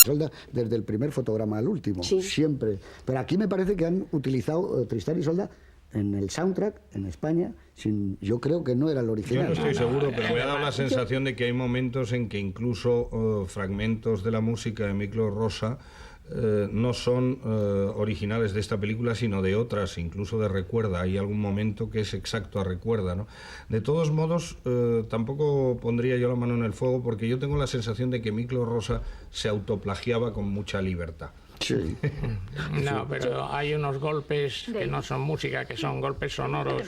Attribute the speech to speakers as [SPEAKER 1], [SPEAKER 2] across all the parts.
[SPEAKER 1] Isolda desde el primer fotograma al último,
[SPEAKER 2] Sí.
[SPEAKER 1] siempre. Pero aquí me parece que han utilizado Tristán y Isolda en el soundtrack en España, yo creo que no era el
[SPEAKER 3] Yo
[SPEAKER 1] original.
[SPEAKER 3] no estoy seguro, pero me ha dado la sensación de que hay momentos en que incluso fragmentos de la música de Miklos Rozsa no son originales de esta película, sino de otras, incluso de Recuerda. Hay algún momento que es exacto a Recuerda, ¿no? De todos modos, tampoco pondría yo la mano en el fuego, porque yo tengo la sensación de que Miklos Rozsa se autoplagiaba con mucha libertad.
[SPEAKER 1] Sí.
[SPEAKER 4] No, pero hay unos golpes que no son música, que son golpes sonoros.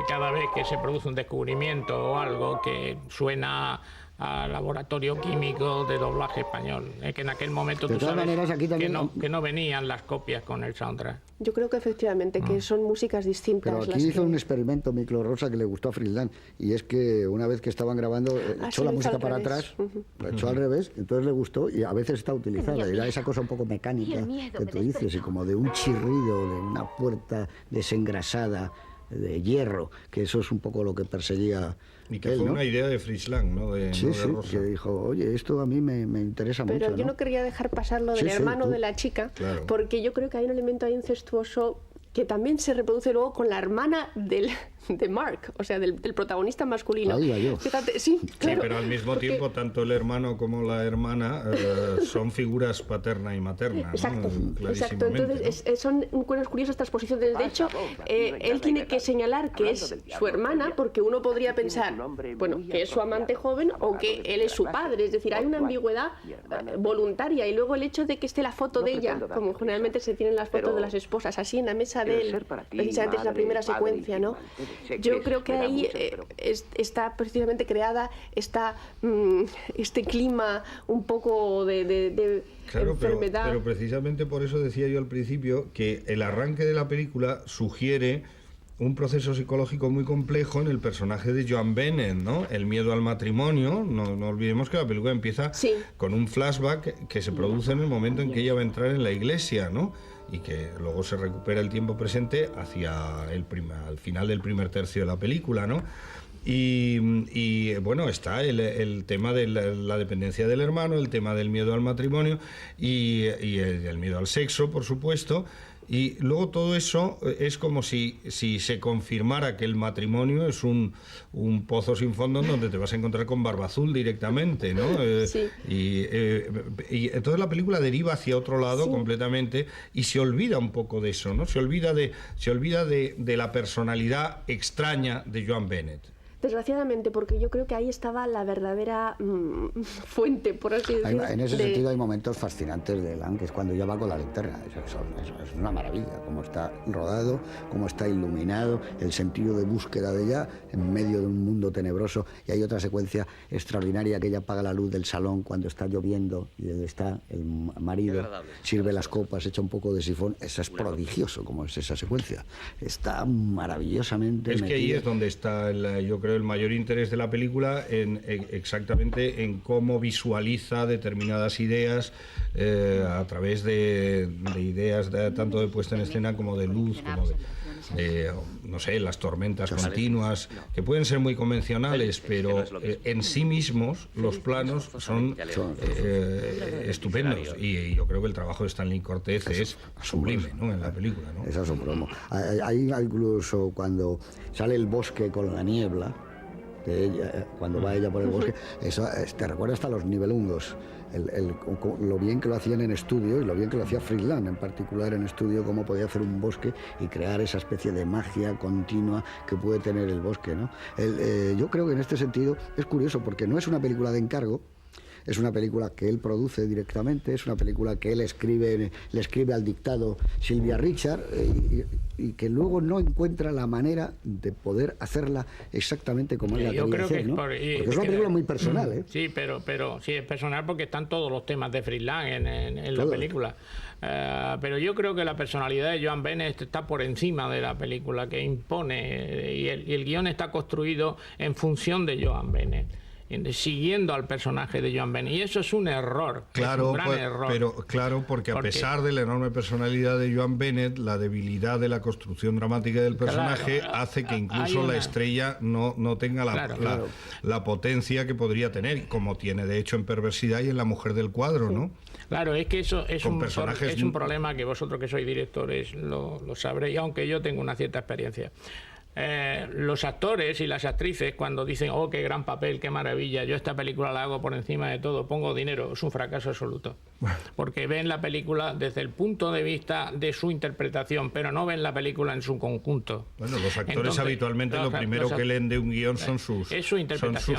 [SPEAKER 4] Cada vez que se produce un descubrimiento o algo que suena a laboratorio químico de doblaje español, que en aquel momento
[SPEAKER 1] De
[SPEAKER 4] tú
[SPEAKER 1] todas
[SPEAKER 4] sabes
[SPEAKER 1] maneras, aquí también...
[SPEAKER 4] que no venían las copias con el soundtrack.
[SPEAKER 2] Yo creo que efectivamente que son músicas distintas.
[SPEAKER 1] Pero
[SPEAKER 2] las
[SPEAKER 1] aquí hizo
[SPEAKER 2] que...
[SPEAKER 1] un experimento Miklos Rozsa que le gustó a Frisland, y es que una vez que estaban grabando echó
[SPEAKER 2] sí,
[SPEAKER 1] la
[SPEAKER 2] lo hizo
[SPEAKER 1] música
[SPEAKER 2] al
[SPEAKER 1] para
[SPEAKER 2] revés.
[SPEAKER 1] atrás, lo echó al revés, entonces le gustó y a veces está utilizada, y da esa cosa un poco mecánica que tú dices, y como de un chirrido, de una puerta desengrasada de hierro, que eso es un poco lo que perseguía
[SPEAKER 3] Y que
[SPEAKER 1] él,
[SPEAKER 3] fue
[SPEAKER 1] ¿no?
[SPEAKER 3] una idea de Frisland, ¿no?
[SPEAKER 1] Sí,
[SPEAKER 3] no de
[SPEAKER 1] sí,
[SPEAKER 3] Rozsa.
[SPEAKER 1] que dijo, oye, esto a mí me interesa
[SPEAKER 2] Pero
[SPEAKER 1] mucho,
[SPEAKER 2] yo
[SPEAKER 1] ¿no?
[SPEAKER 2] no quería dejar pasar lo del
[SPEAKER 1] Sí, sí,
[SPEAKER 2] hermano
[SPEAKER 1] tú.
[SPEAKER 2] de la chica,
[SPEAKER 3] Claro.
[SPEAKER 2] porque yo creo que hay un elemento ahí incestuoso que también se reproduce luego con la hermana de Mark, o sea, del protagonista masculino.
[SPEAKER 1] Ahí va yo.
[SPEAKER 2] Fíjate, sí, claro.
[SPEAKER 3] Sí, pero al mismo
[SPEAKER 2] porque-
[SPEAKER 3] tiempo, tanto el hermano como la hermana son figuras paterna y materna, ¿no?
[SPEAKER 2] Exacto, exacto.
[SPEAKER 3] Clarísimamente,
[SPEAKER 2] Entonces
[SPEAKER 3] ¿no?
[SPEAKER 2] son unas curiosas estas posiciones. De hecho, él tiene que señalar que es su hermana, porque uno podría pensar, bueno, que es su amante joven o que él es su padre. Es decir, hay una ambigüedad voluntaria. Y luego el hecho de que esté la foto de ella, como generalmente se tienen las fotos de las esposas, así en la mesa de él, precisamente es la primera secuencia, ¿no? Yo creo que ahí está precisamente creada este clima un poco de
[SPEAKER 3] Claro,
[SPEAKER 2] enfermedad.
[SPEAKER 3] pero precisamente por eso decía yo al principio que el arranque de la película sugiere un proceso psicológico muy complejo en el personaje de Joan Bennett, ¿no? El miedo al matrimonio. No olvidemos que la película empieza
[SPEAKER 2] Sí.
[SPEAKER 3] con un flashback que se produce en el momento en que ella va a entrar en la iglesia, ¿no? Y que luego se recupera el tiempo presente hacia al final del primer tercio de la película, ¿no? Y bueno, está el tema de la dependencia del hermano, el tema del miedo al matrimonio y el miedo al sexo, por supuesto. Y luego todo eso es como si se confirmara que el matrimonio es un pozo sin fondo en donde te vas a encontrar con Barba Azul directamente, ¿no?
[SPEAKER 2] Sí.
[SPEAKER 3] Y entonces la película deriva hacia otro lado completamente y se olvida un poco de eso, ¿no? Se olvida de la personalidad extraña de Joan Bennett.
[SPEAKER 2] Desgraciadamente, porque yo creo que ahí estaba la verdadera fuente, por así decirlo.
[SPEAKER 1] En ese sentido hay momentos fascinantes de Elan, que es cuando ella va con la linterna. Eso es una maravilla, cómo está rodado, cómo está iluminado, el sentido de búsqueda de ella en medio de un mundo tenebroso. Y hay otra secuencia extraordinaria, que ella apaga la luz del salón cuando está lloviendo y donde está el marido, sirve las copas, echa un poco de sifón. Eso es prodigioso, como es esa secuencia. Está maravillosamente
[SPEAKER 3] Es que ahí
[SPEAKER 1] metida.
[SPEAKER 3] es donde está, yo creo, el mayor interés de la película, exactamente en cómo visualiza determinadas ideas a través de ideas tanto de puesta en escena como de luz, como de no sé, las tormentas continuas, que pueden ser muy convencionales, pero en sí mismos los planos son estupendos. Y yo creo que el trabajo de Stanley Cortez es sublime, ¿no?, en la película, ¿no?
[SPEAKER 1] Es asombroso. Hay incluso cuando sale el bosque con la niebla de ella, cuando va ella por el bosque, eso te recuerda hasta los Nibelungos, lo bien que lo hacían en estudio y lo bien que lo hacía Frisland en particular en estudio, cómo podía hacer un bosque y crear esa especie de magia continua que puede tener el bosque, ¿no? Yo creo que en este sentido es curioso porque no es una película de encargo. Es una película que él produce directamente, es una película que él le escribe al dictado Sylvia Richard y que luego no encuentra la manera de poder hacerla exactamente como él la quería hacer, ¿no? Porque es una película muy personal, ¿eh?
[SPEAKER 4] Sí, pero sí es personal porque están todos los temas de Frisland en la película. Pero yo creo que la personalidad de Joan Bennett está por encima de la película, que impone, y el guión está construido en función de Joan Bennett, siguiendo al personaje de Joan Bennett, y eso es un error,
[SPEAKER 3] claro,
[SPEAKER 4] es un gran error.
[SPEAKER 3] Pero claro, porque a pesar de la enorme personalidad de Joan Bennett, la debilidad de la construcción dramática del personaje hace que incluso la estrella no tenga la potencia que podría tener, como tiene de hecho en Perversidad y en La mujer del cuadro, ¿no?
[SPEAKER 4] Claro, es que eso es
[SPEAKER 3] Con
[SPEAKER 4] un
[SPEAKER 3] personajes
[SPEAKER 4] problema que vosotros que sois directores lo sabréis, aunque yo tengo una cierta experiencia. Los actores y las actrices cuando dicen, oh, qué gran papel, qué maravilla, yo esta película la hago por encima de todo, pongo dinero, es un fracaso absoluto. Porque ven la película desde el punto de vista de su interpretación, pero no ven la película en su conjunto.
[SPEAKER 3] Bueno, los actores habitualmente lo primero que leen de un guión son sus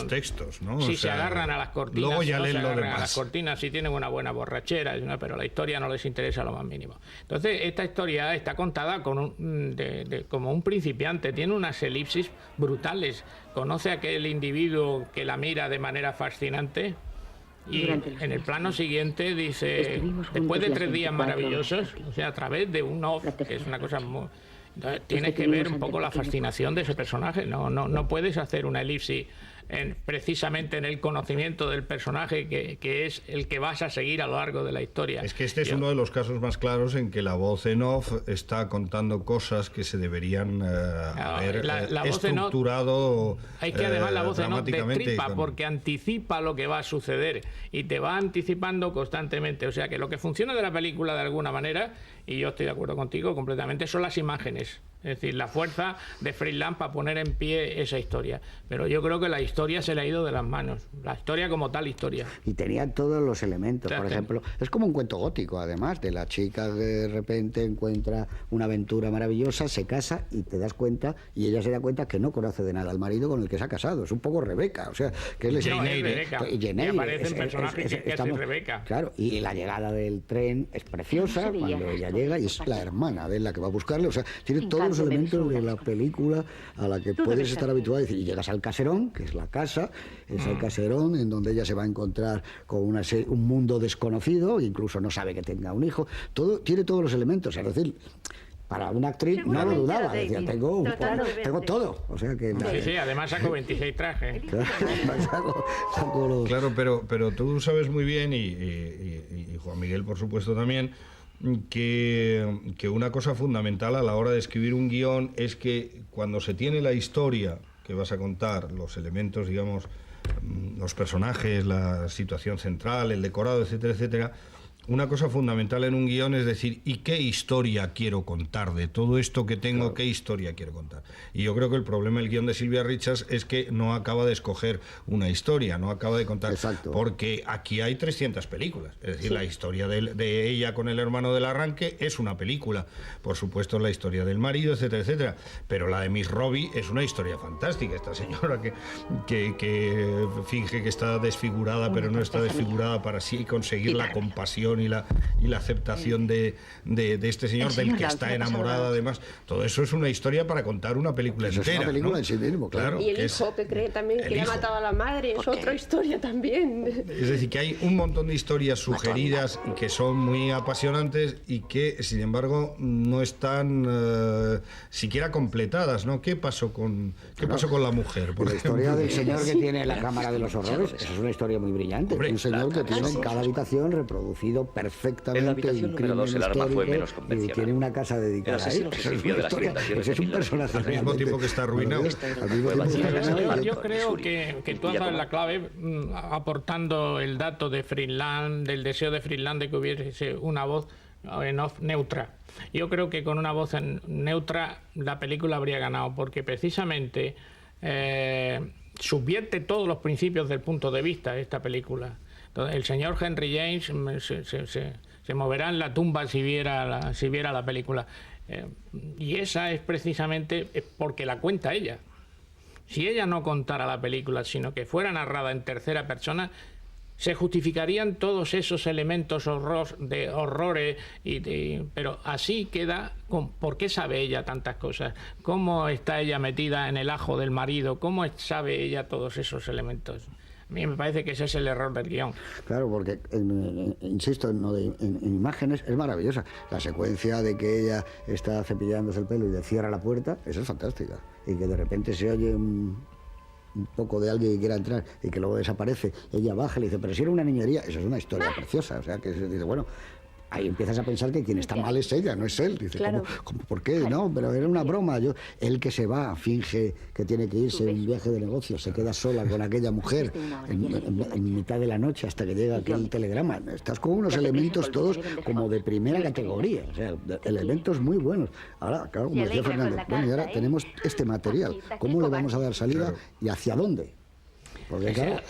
[SPEAKER 3] textos, ¿no?
[SPEAKER 4] Si se agarran a las cortinas,
[SPEAKER 3] luego ya
[SPEAKER 4] no
[SPEAKER 3] leen
[SPEAKER 4] se
[SPEAKER 3] lo
[SPEAKER 4] agarran
[SPEAKER 3] demás.
[SPEAKER 4] a las cortinas, si tienen una buena borrachera, pero la historia no les interesa lo más mínimo. Entonces, esta historia está contada como un principiante, tiene unas elipsis brutales. Conoce a aquel individuo que la mira de manera fascinante y en el plano siguiente dice, después de 3 días maravillosos, o sea, a través de un off, que es una cosa muy... Entonces, tienes que ver un poco la fascinación de ese personaje. No puedes hacer una elipsis precisamente en el conocimiento del personaje que es el que vas a seguir a lo largo de la historia.
[SPEAKER 3] Es que este es uno de los casos más claros en que la voz en off está contando cosas que se deberían haber estructurado.
[SPEAKER 4] Es que además la voz en off destripa porque anticipa lo que va a suceder y te va anticipando constantemente. O sea que lo que funciona de la película de alguna manera, y yo estoy de acuerdo contigo completamente, son las imágenes. Es decir, la fuerza de Fritz para poner en pie esa historia. Pero yo creo que la historia se le ha ido de las manos. La historia como tal historia.
[SPEAKER 1] Y tenía todos los elementos. Por ejemplo, es como un cuento gótico, además, de la chica que de repente encuentra una aventura maravillosa, se casa y te das cuenta, y ella se da cuenta que no conoce de nada al marido con el que se ha casado. Es un poco Rebeca, o sea, que es
[SPEAKER 4] Jane Eyre. Aparece un personaje que es Rebeca.
[SPEAKER 1] Claro, y la llegada del tren es preciosa cuando ella llega y es la hermana de la que va a buscarle. O sea, tiene todos los elementos de la película a la que puedes estar habituado. Y llegas al caserón, que es la casa, es el caserón en donde ella se va a encontrar con un mundo desconocido, incluso no sabe que tenga un hijo. Tiene todos los elementos, es decir, para una actriz no lo dudaba, decía, tengo todo. O sea que
[SPEAKER 4] sí, además saco 26 trajes.
[SPEAKER 3] Claro, pero tú sabes muy bien, y Juan Miguel por supuesto también, que una cosa fundamental a la hora de escribir un guión es que cuando se tiene la historia que vas a contar, los elementos, digamos, los personajes, la situación central, el decorado, etcétera, etcétera, una cosa fundamental en un guión es decir, ¿y qué historia quiero contar? De todo esto que tengo, claro, ¿qué historia quiero contar? Y yo creo que el problema del guión de Silvia Richards es que no acaba de escoger una historia, no acaba de contar.
[SPEAKER 1] Exacto.
[SPEAKER 3] Porque aquí hay 300 películas. Es decir, la historia de ella con el hermano del arranque es una película. Por supuesto, la historia del marido, etcétera, etcétera. Pero la de Miss Robbie es una historia fantástica. Esta señora que finge que está desfigurada, pero no está desfigurada, para así conseguir la compasión y la aceptación de este señor del que está enamorada. Además, todo eso es una historia para contar una película entera.
[SPEAKER 1] Es una película,
[SPEAKER 3] ¿no?
[SPEAKER 1] En sí mismo, claro.
[SPEAKER 2] Y el hijo que cree también que le ha matado a la madre es otra historia también.
[SPEAKER 3] Es decir, que hay un montón de historias sugeridas y que son muy apasionantes y que, sin embargo, no están siquiera completadas, ¿no? ¿Qué pasó con la mujer?
[SPEAKER 1] La historia del señor que tiene la cámara de los horrores, esa es una historia muy brillante. Un señor que tiene en cada habitación reproducido perfectamente
[SPEAKER 5] en la habitación número 2 el arma fue menos
[SPEAKER 1] y
[SPEAKER 5] convencional.
[SPEAKER 1] tiene una casa dedicada a él. Ese es un personaje
[SPEAKER 3] al mismo tiempo que está arruinado.
[SPEAKER 4] Yo creo que tú has dado la clave aportando el dato de Fritz-Lang, del deseo de Fritz-Lang de que hubiese una voz en off neutra. Yo creo que con una voz neutra la película habría ganado, porque precisamente subvierte todos los principios del punto de vista de esta película. Entonces, el señor Henry James se moverá en la tumba si viera la película. Y esa es precisamente porque la cuenta ella. Si ella no contara la película, sino que fuera narrada en tercera persona, se justificarían todos esos elementos de horrores, pero así queda. ¿Por qué sabe ella tantas cosas? ¿Cómo está ella metida en el ajo del marido? ¿Cómo sabe ella todos esos elementos? A mí me parece que ese es el error del guión.
[SPEAKER 1] Claro, porque, insisto, en imágenes es maravillosa. La secuencia de que ella está cepillándose el pelo y le cierra la puerta, esa es fantástica. Y que de repente se oye un poco de alguien que quiera entrar y que luego desaparece. Ella baja y le dice, pero si era una niñería, eso es una historia preciosa. O sea, que se dice, bueno, ahí empiezas a pensar que quien está mal es ella, no es él. Dice,
[SPEAKER 2] Claro.
[SPEAKER 1] ¿Por qué? No, pero era una broma. Él que se va, finge que tiene que irse en un viaje de negocios, se queda sola con aquella mujer en mitad de la noche hasta que llega aquel telegrama. Estás con unos elementos todos como de primera categoría, o sea, elementos muy buenos. Ahora, claro, como decía Fernando, bueno, y ahora tenemos este material, ¿cómo le vamos a dar salida y hacia dónde? Porque claro...